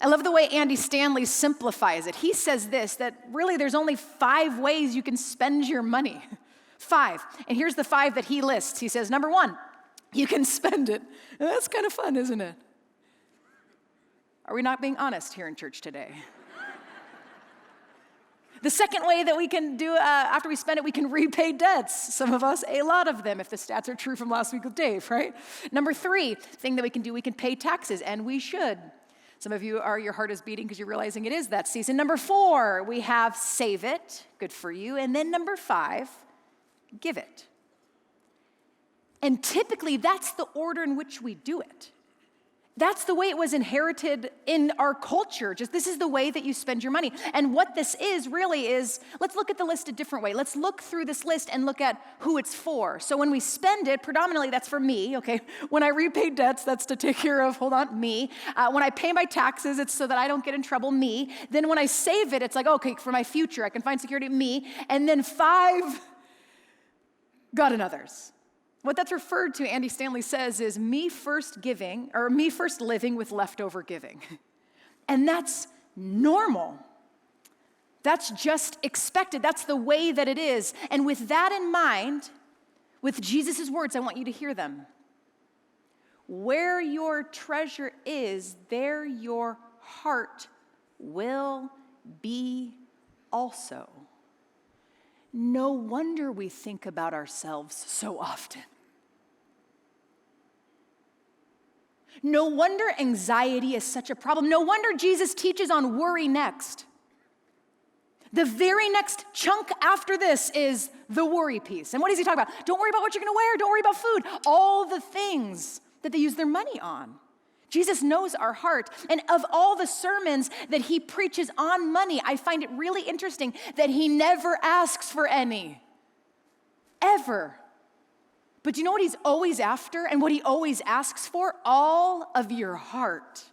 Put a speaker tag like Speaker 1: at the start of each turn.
Speaker 1: I love the way Andy Stanley simplifies it. He says this, that really there's only 5 ways you can spend your money. 5. And here's the 5 that he lists. He says, number 1, you can spend it. And that's kind of fun, isn't it? Are we not being honest here in church today? The second way that we can do, after we spend it, we can repay debts. Some of us, a lot of them, if the stats are true from last week with Dave, right? Number 3, thing that we can do, we can pay taxes, and we should. Some of you your heart is beating because you're realizing it is that season. Number 4, we have save it, good for you. And then number 5, give it. And typically, that's the order in which we do it. That's the way it was inherited in our culture. Just this is the way that you spend your money. And what this is really is, let's look at the list a different way. Let's look through this list and look at who it's for. So when we spend it, predominantly that's for me, okay? When I repay debts, that's to take care of, me. When I pay my taxes, it's so that I don't get in trouble, me. Then when I save it, it's like, okay, for my future, I can find security, me. And then 5, God and others. What that's referred to, Andy Stanley says, is me first giving, or me first living with leftover giving. And that's normal. That's just expected. That's the way that it is. And with that in mind, with Jesus' words, I want you to hear them. Where your treasure is, there your heart will be also. No wonder we think about ourselves so often. No wonder anxiety is such a problem. No wonder Jesus teaches on worry next. The very next chunk after this is the worry piece. And what does he talk about? Don't worry about what you're going to wear. Don't worry about food. All the things that they use their money on. Jesus knows our heart. And of all the sermons that he preaches on money, I find it really interesting that he never asks for any. Ever. But do you know what he's always after and what he always asks for? All of your heart.